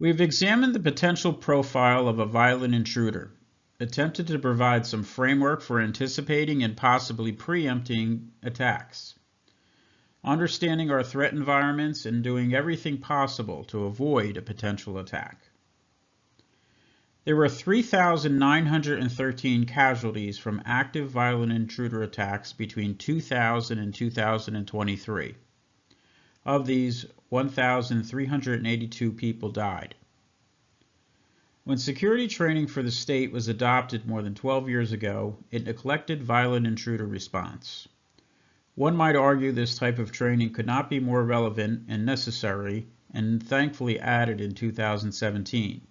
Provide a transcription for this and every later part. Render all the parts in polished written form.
We've examined the potential profile of a violent intruder, attempted to provide some framework for anticipating and possibly preempting attacks, understanding our threat environments, and doing everything possible to avoid a potential attack. There were 3,913 casualties from active violent intruder attacks between 2000 and 2023. Of these, 1,382 people died. When security training for the state was adopted more than 12 years ago, it neglected violent intruder response. One might argue this type of training could not be more relevant and necessary, and thankfully added in 2017.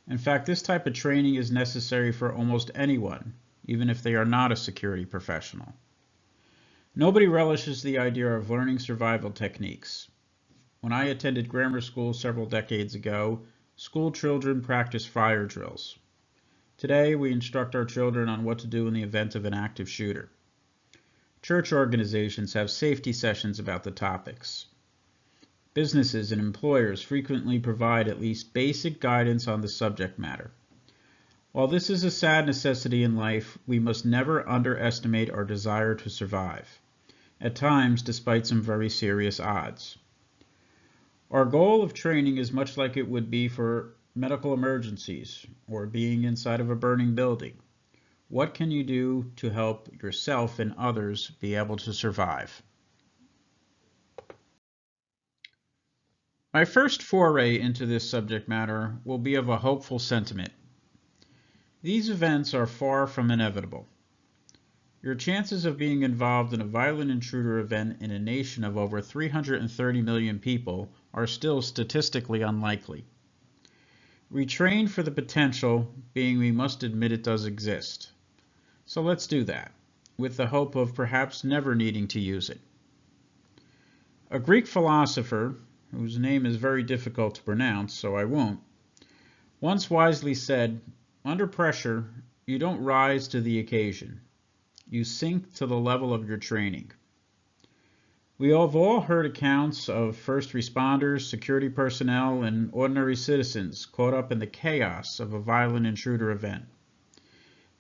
In fact, this type of training is necessary for almost anyone, even if they are not a security professional. Nobody relishes the idea of learning survival techniques. When I attended grammar school several decades ago, school children practiced fire drills. Today, we instruct our children on what to do in the event of an active shooter. Church organizations have safety sessions about the topics. Businesses and employers frequently provide at least basic guidance on the subject matter. While this is a sad necessity in life, we must never underestimate our desire to survive, at times despite some very serious odds. Our goal of training is much like it would be for medical emergencies or being inside of a burning building. What can you do to help yourself and others be able to survive? My first foray into this subject matter will be of a hopeful sentiment. These events are far from inevitable. Your chances of being involved in a violent intruder event in a nation of over 330 million people are still statistically unlikely. We train for the potential, being we must admit it does exist. So let's do that, with the hope of perhaps never needing to use it. A Greek philosopher, whose name is very difficult to pronounce, so I won't, once wisely said, "Under pressure, you don't rise to the occasion. You sink to the level of your training." We have all heard accounts of first responders, security personnel, and ordinary citizens caught up in the chaos of a violent intruder event.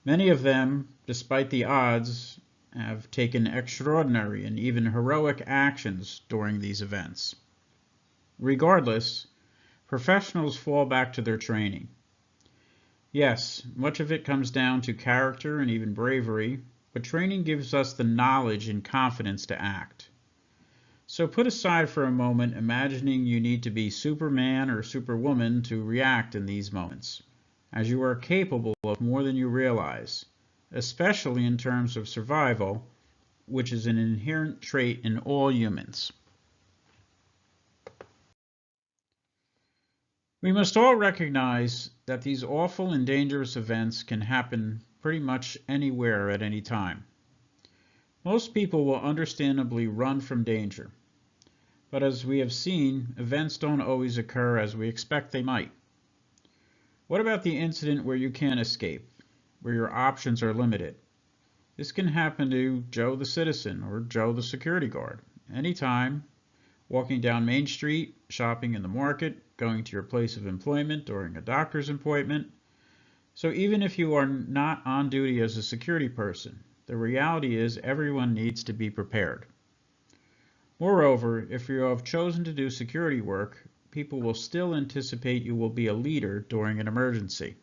Many of them, despite the odds, have taken extraordinary and even heroic actions during these events. Regardless, professionals fall back to their training. Yes, much of it comes down to character and even bravery, but training gives us the knowledge and confidence to act. So put aside for a moment imagining you need to be Superman or Superwoman to react in these moments, as you are capable of more than you realize, especially in terms of survival, which is an inherent trait in all humans. We must all recognize that these awful and dangerous events can happen pretty much anywhere at any time. Most people will understandably run from danger, but as we have seen, events don't always occur as we expect they might. What about the incident where you can't escape, where your options are limited? This can happen to Joe the citizen or Joe the security guard, anytime, walking down Main Street, shopping in the market, going to your place of employment during a doctor's appointment. So even if you are not on duty as a security person, the reality is everyone needs to be prepared. Moreover, if you have chosen to do security work, people will still anticipate you will be a leader during an emergency.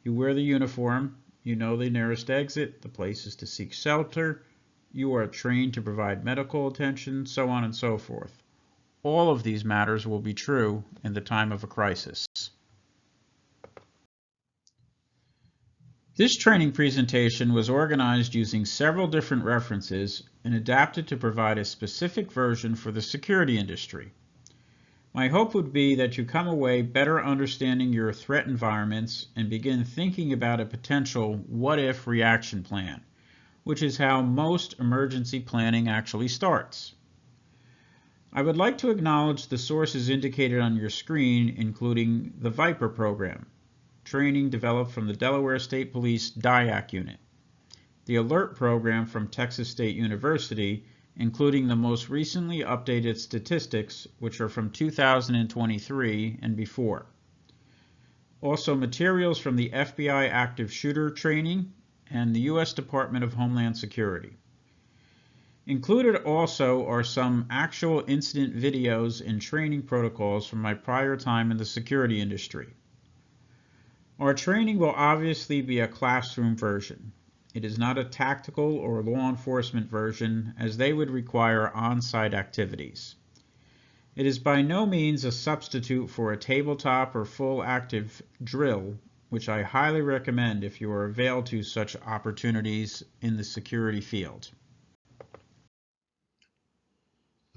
You wear the uniform, you know the nearest exit, the places to seek shelter, you are trained to provide medical attention, so on and so forth. All of these matters will be true in the time of a crisis. This training presentation was organized using several different references and adapted to provide a specific version for the security industry. My hope would be that you come away better understanding your threat environments and begin thinking about a potential what-if reaction plan, which is how most emergency planning actually starts. I would like to acknowledge the sources indicated on your screen, including the Viper program, training developed from the Delaware State Police DIAC unit, the ALERT program from Texas State University, including the most recently updated statistics, which are from 2023 and before. Also, materials from the FBI active shooter training and the U.S. Department of Homeland Security. Included also are some actual incident videos and training protocols from my prior time in the security industry. Our training will obviously be a classroom version. It is not a tactical or law enforcement version, as they would require on-site activities. It is by no means a substitute for a tabletop or full active drill, which I highly recommend if you are availed to such opportunities in the security field.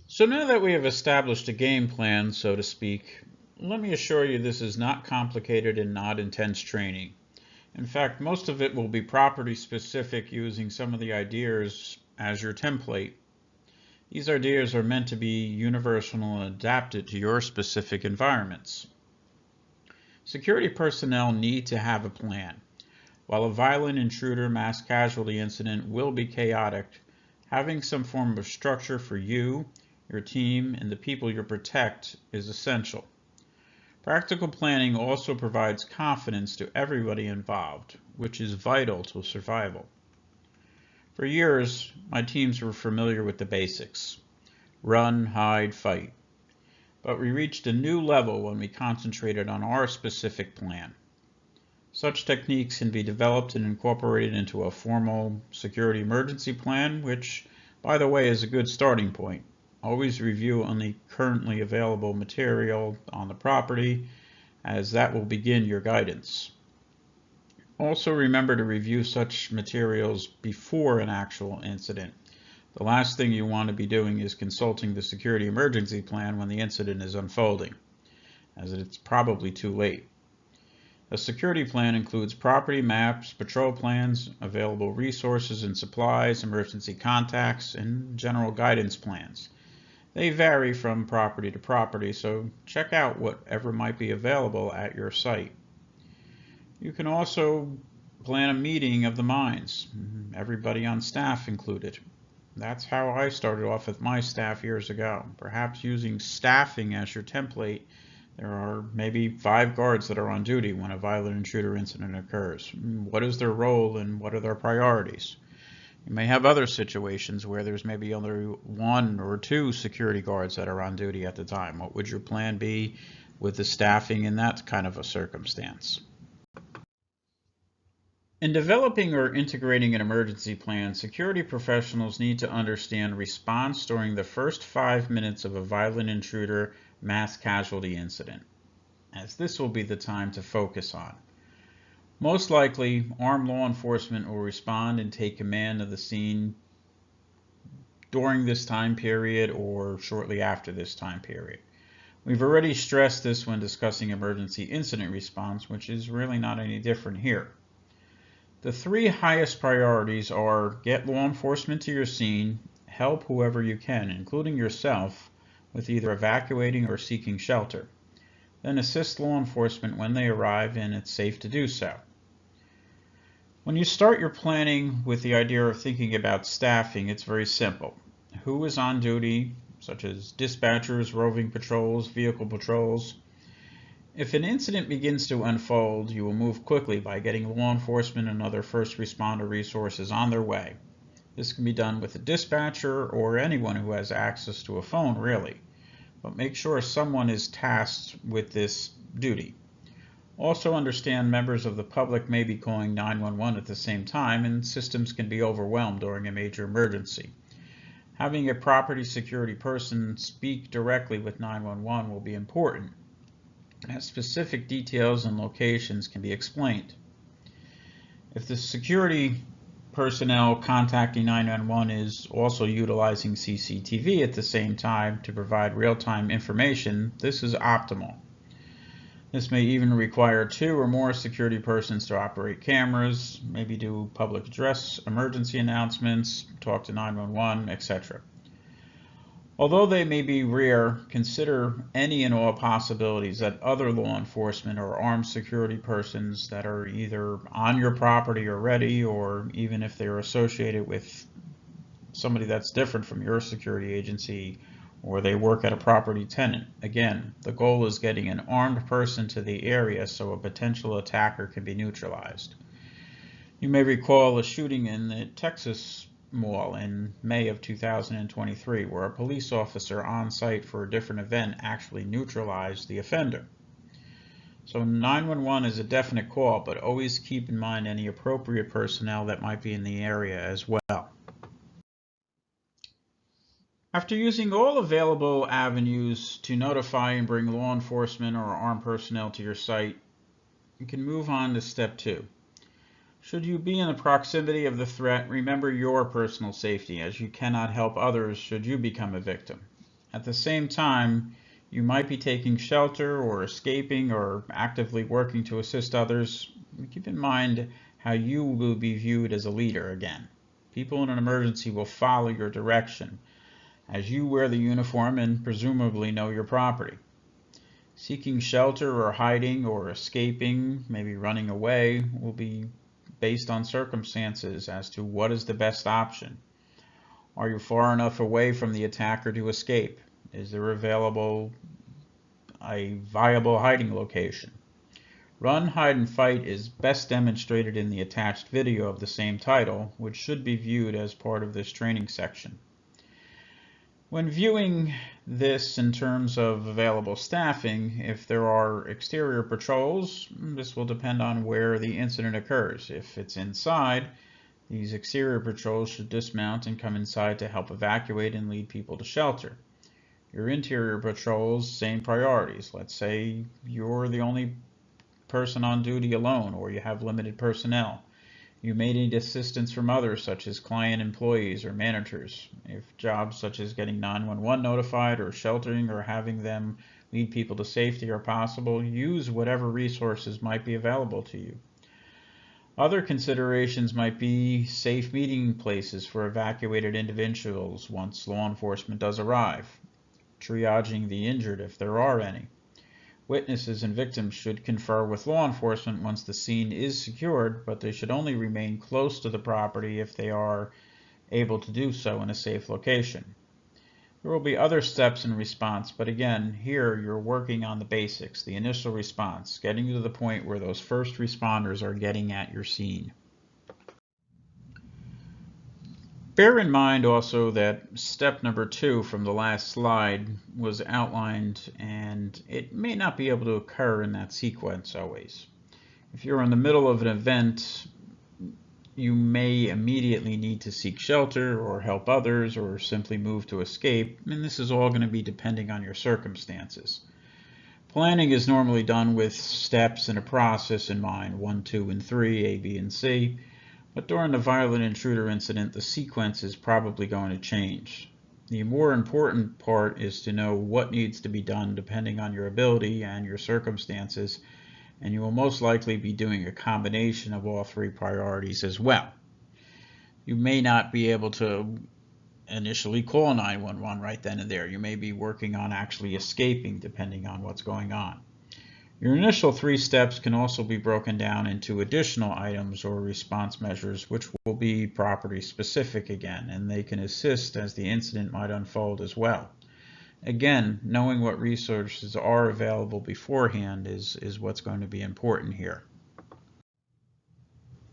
So now that we have established a game plan, so to speak, let me assure you this is not complicated and not intense training. In fact, most of it will be property specific, using some of the ideas as your template. These ideas are meant to be universal and adapted to your specific environments. Security personnel need to have a plan. While a violent intruder mass casualty incident will be chaotic, having some form of structure for you, your team, and the people you protect is essential. Practical planning also provides confidence to everybody involved, which is vital to survival. For years, my teams were familiar with the basics: run, hide, fight. But we reached a new level when we concentrated on our specific plan. Such techniques can be developed and incorporated into a formal security emergency plan, which, by the way, is a good starting point. Always review only currently available material on the property, as that will begin your guidance. Also remember to review such materials before an actual incident. The last thing you want to be doing is consulting the security emergency plan when the incident is unfolding, as it's probably too late. A security plan includes property maps, patrol plans, available resources and supplies, emergency contacts, and general guidance plans. They vary from property to property, so check out whatever might be available at your site. You can also plan a meeting of the minds, everybody on staff included. That's how I started off with my staff years ago. Perhaps using staffing as your template, there are maybe 5 guards that are on duty when a violent intruder incident occurs. What is their role and what are their priorities? You may have other situations where there's maybe only 1 or 2 security guards that are on duty at the time. What would your plan be with the staffing in that kind of a circumstance? In developing or integrating an emergency plan, security professionals need to understand response during the first 5 minutes of a violent intruder mass casualty incident, as this will be the time to focus on. Most likely, armed law enforcement will respond and take command of the scene during this time period or shortly after this time period. We've already stressed this when discussing emergency incident response, which is really not any different here. The 3 highest priorities are: get law enforcement to your scene, help whoever you can, including yourself, with either evacuating or seeking shelter. Then assist law enforcement when they arrive and it's safe to do so. When you start your planning with the idea of thinking about staffing, it's very simple. Who is on duty, such as dispatchers, roving patrols, vehicle patrols. If an incident begins to unfold, you will move quickly by getting law enforcement and other first responder resources on their way. This can be done with a dispatcher or anyone who has access to a phone, really. But make sure someone is tasked with this duty. Also understand members of the public may be calling 911 at the same time, and systems can be overwhelmed during a major emergency. Having a property security person speak directly with 911 will be important, as specific details and locations can be explained. If the security personnel contacting 911 is also utilizing CCTV at the same time to provide real-time information, this is optimal. This may even require 2 or more security persons to operate cameras, maybe do public address emergency announcements, talk to 911, etc. Although they may be rare, consider any and all possibilities that other law enforcement or armed security persons that are either on your property already, or even if they are associated with somebody that's different from your security agency, or they work at a property tenant. Again, the goal is getting an armed person to the area so a potential attacker can be neutralized. You may recall a shooting in the Texas Mall in May of 2023, where a police officer on site for a different event actually neutralized the offender. So 911 is a definite call, but always keep in mind any appropriate personnel that might be in the area as well. After using all available avenues to notify and bring law enforcement or armed personnel to your site, you can move on to step 2. Should you be in the proximity of the threat, remember your personal safety, as you cannot help others should you become a victim. At the same time, you might be taking shelter or escaping or actively working to assist others. Keep in mind how you will be viewed as a leader again. People in an emergency will follow your direction, as you wear the uniform and presumably know your property. Seeking shelter or hiding or escaping, maybe running away, will be based on circumstances as to what is the best option. Are you far enough away from the attacker to escape? Is there a viable hiding location? Run, hide, and fight is best demonstrated in the attached video of the same title, which should be viewed as part of this training section. When viewing this in terms of available staffing, if there are exterior patrols, this will depend on where the incident occurs. If it's inside, these exterior patrols should dismount and come inside to help evacuate and lead people to shelter. Your interior patrols, same priorities. Let's say you're the only person on duty alone, or you have limited personnel. You may need assistance from others, such as client employees or managers. If jobs such as getting 911 notified or sheltering or having them lead people to safety are possible, use whatever resources might be available to you. Other considerations might be safe meeting places for evacuated individuals once law enforcement does arrive, triaging the injured if there are any. Witnesses and victims should confer with law enforcement once the scene is secured, but they should only remain close to the property if they are able to do so in a safe location. There will be other steps in response, but again, here you're working on the basics, the initial response, getting to the point where those first responders are getting at your scene. Bear in mind also that step number 2 from the last slide was outlined, and it may not be able to occur in that sequence always. If you're in the middle of an event, you may immediately need to seek shelter or help others or simply move to escape, and this is all going to be depending on your circumstances. Planning is normally done with steps and a process in mind, 1, 2, and 3, A, B, and C. But during the violent intruder incident, the sequence is probably going to change. The more important part is to know what needs to be done depending on your ability and your circumstances, and you will most likely be doing a combination of all 3 priorities as well. You may not be able to initially call 911 right then and there. You may be working on actually escaping depending on what's going on. Your initial 3 steps can also be broken down into additional items or response measures, which will be property specific again, and they can assist as the incident might unfold as well. Again, knowing what resources are available beforehand is what's going to be important here.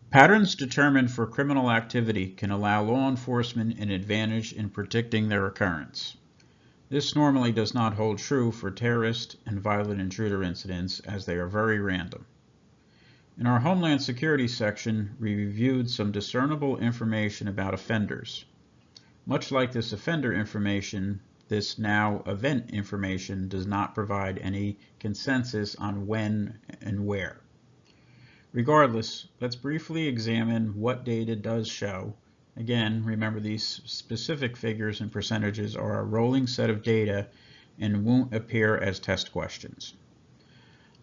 Patterns determined for criminal activity can allow law enforcement an advantage in predicting their occurrence. This normally does not hold true for terrorist and violent intruder incidents, as they are very random. In our Homeland Security section, we reviewed some discernible information about offenders. Much like this offender information, this now event information does not provide any consensus on when and where. Regardless, let's briefly examine what data does show. Again, remember these specific figures and percentages are a rolling set of data and won't appear as test questions.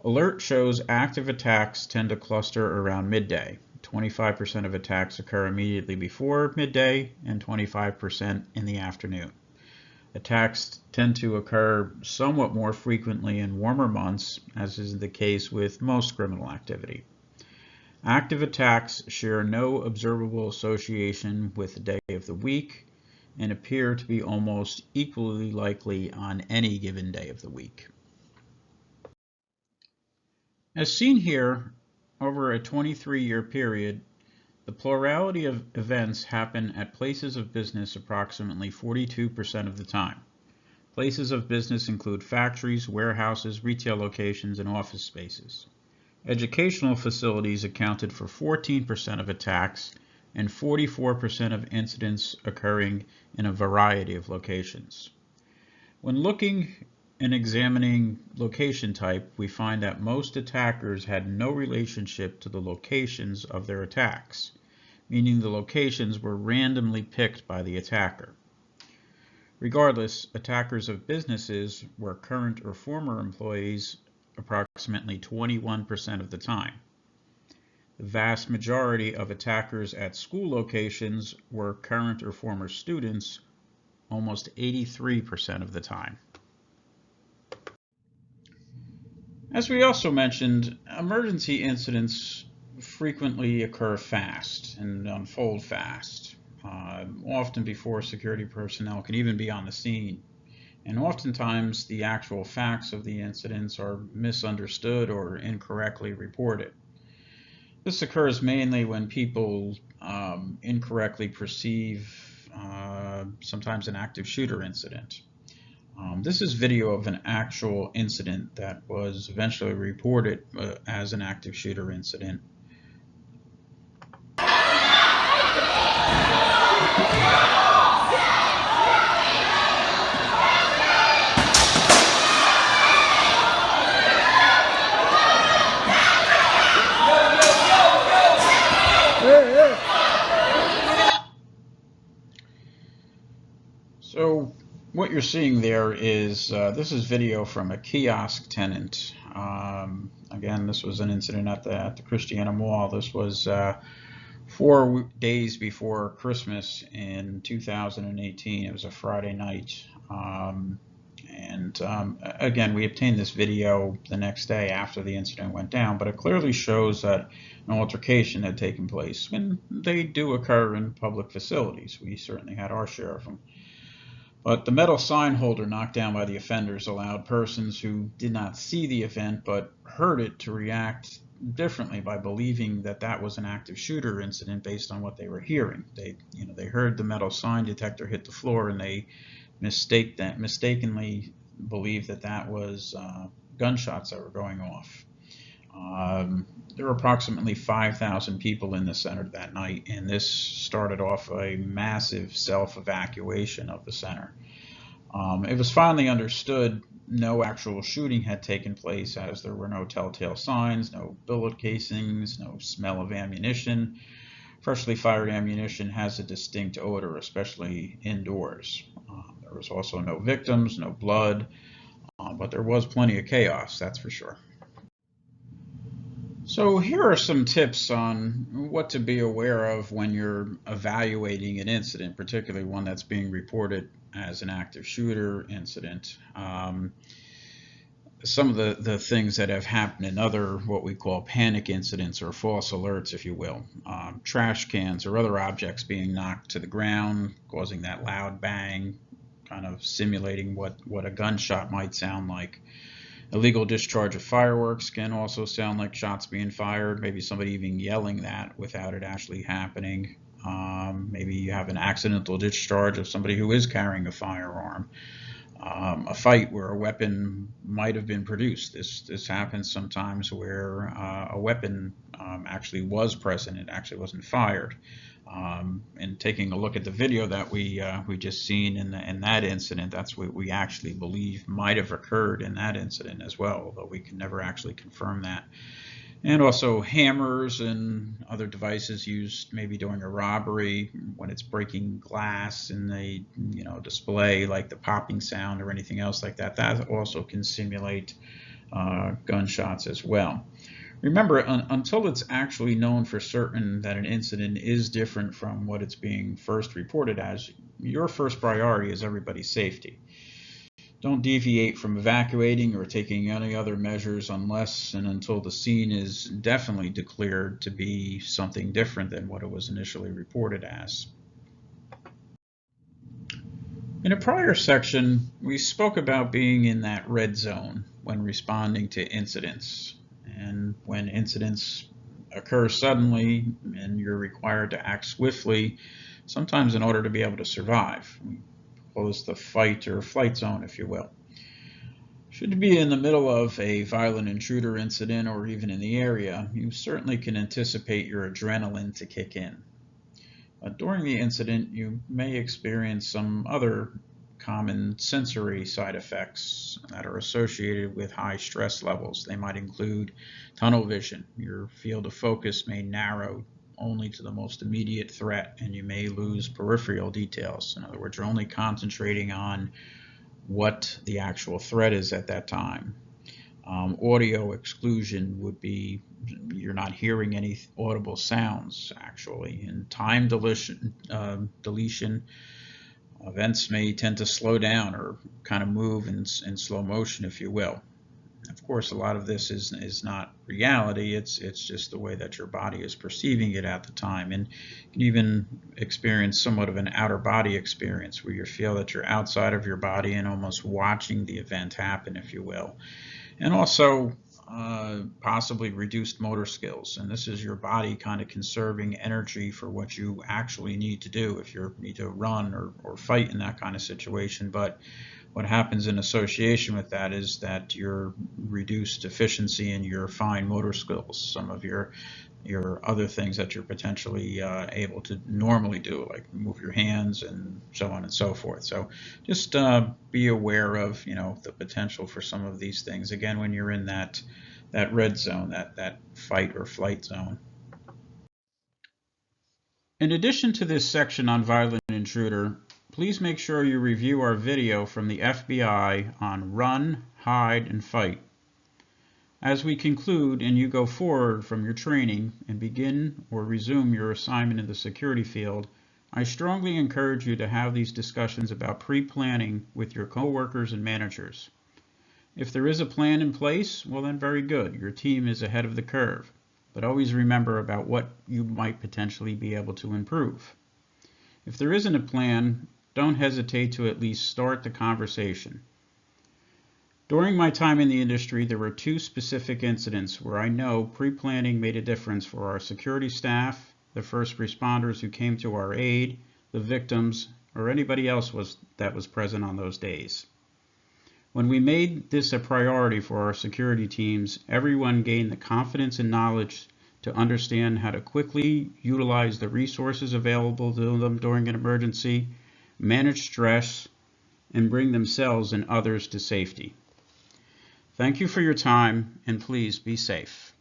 Alert shows active attacks tend to cluster around midday. 25% of attacks occur immediately before midday and 25% in the afternoon. Attacks tend to occur somewhat more frequently in warmer months, as is the case with most criminal activity. Active attacks share no observable association with the day of the week. and appear to be almost equally likely on any given day of the week. As seen here, over a 23-year period, the plurality of events happen at places of business approximately 42% of the time. Places of business include factories, warehouses, retail locations, and office spaces. Educational facilities accounted for 14% of attacks and 44% of incidents occurring in a variety of locations. When looking and examining location type, we find that most attackers had no relationship to the locations of their attacks, meaning the locations were randomly picked by the attacker. Regardless, attackers of businesses were current or former employees approximately 21% of the time. The vast majority of attackers at school locations were current or former students, almost 83% of the time. As we also mentioned, emergency incidents frequently occur fast and unfold fast, often before security personnel can even be on the scene. And oftentimes the actual facts of the incidents are misunderstood or incorrectly reported. This occurs mainly when people incorrectly perceive sometimes an active shooter incident. This is video of an actual incident that was eventually reported as an active shooter incident. So what you're seeing there is this is video from a kiosk tenant. Again, this was an incident at the Christiana Mall. This was 4 days before Christmas in 2018. It was a Friday night. Again, we obtained this video the next day after the incident went down, but it clearly shows that an altercation had taken place, and they do occur in public facilities. We certainly had our share of them. But the metal sign holder knocked down by the offenders allowed persons who did not see the event but heard it to react differently by believing that that was an active shooter incident based on what they were hearing. They heard the metal sign detector hit the floor, and they mistakenly believed that that was gunshots that were going off. There were approximately 5,000 people in the center that night, and this started off a massive self-evacuation of the center. It was finally understood no actual shooting had taken place, as there were no telltale signs, no bullet casings, no smell of ammunition. Freshly fired ammunition has a distinct odor, especially indoors. There was also no victims, no blood, but there was plenty of chaos, that's for sure. So here are some tips on what to be aware of when you're evaluating an incident, particularly one that's being reported as an active shooter incident. Some of the things that have happened in other what we call panic incidents or false alerts, if you will. Trash cans or other objects being knocked to the ground, causing that loud bang, kind of simulating what a gunshot might sound like. Illegal discharge of fireworks can also sound like shots being fired, maybe somebody even yelling that without it actually happening. Maybe you have an accidental discharge of somebody who is carrying a firearm. A fight where a weapon might have been produced. This happens sometimes where a weapon actually was present. It actually wasn't fired. And taking a look at the video that we just seen in that incident, that's what we actually believe might have occurred in that incident as well, although we can never actually confirm that. And also hammers and other devices used maybe during a robbery when it's breaking glass in the display, like the popping sound or anything else like that. That also can simulate gunshots as well. Remember, until it's actually known for certain that an incident is different from what it's being first reported as, your first priority is everybody's safety. Don't deviate from evacuating or taking any other measures unless and until the scene is definitely declared to be something different than what it was initially reported as. In a prior section, we spoke about being in that red zone when responding to incidents. And when incidents occur suddenly and you're required to act swiftly, sometimes in order to be able to survive. We call this the fight or flight zone, if you will. Should you be in the middle of a violent intruder incident or even in the area, you certainly can anticipate your adrenaline to kick in. During the incident, you may experience some other common sensory side effects that are associated with high stress levels. They might include tunnel vision. Your field of focus may narrow only to the most immediate threat, and you may lose peripheral details. In other words, you're only concentrating on what the actual threat is at that time. Audio exclusion would be you're not hearing any audible sounds actually. And time deletion, events may tend to slow down or kind of move in slow motion, if you will. Of course, a lot of this is not reality. It's just the way that your body is perceiving it at the time. And you can even experience somewhat of an outer body experience where you feel that you're outside of your body and almost watching the event happen, if you will. And also possibly reduced motor skills. And this is your body kind of conserving energy for what you actually need to do if you need to run or fight in that kind of situation. But what happens in association with that is that your reduced efficiency in your fine motor skills, some of your other things that you're potentially able to normally do, like move your hands and so on and so forth. So just be aware of, the potential for some of these things. Again, when you're in that red zone, that fight or flight zone. In addition to this section on violent intruder, please make sure you review our video from the FBI on run, hide, and fight. As we conclude and you go forward from your training and begin or resume your assignment in the security field, I strongly encourage you to have these discussions about pre-planning with your coworkers and managers. If there is a plan in place, well then very good, your team is ahead of the curve. But always remember about what you might potentially be able to improve. If there isn't a plan, don't hesitate to at least start the conversation. During my time in the industry, there were two specific incidents where I know pre-planning made a difference for our security staff, the first responders who came to our aid, the victims, or anybody else that was present on those days. When we made this a priority for our security teams, everyone gained the confidence and knowledge to understand how to quickly utilize the resources available to them during an emergency, manage stress, and bring themselves and others to safety. Thank you for your time, and please be safe.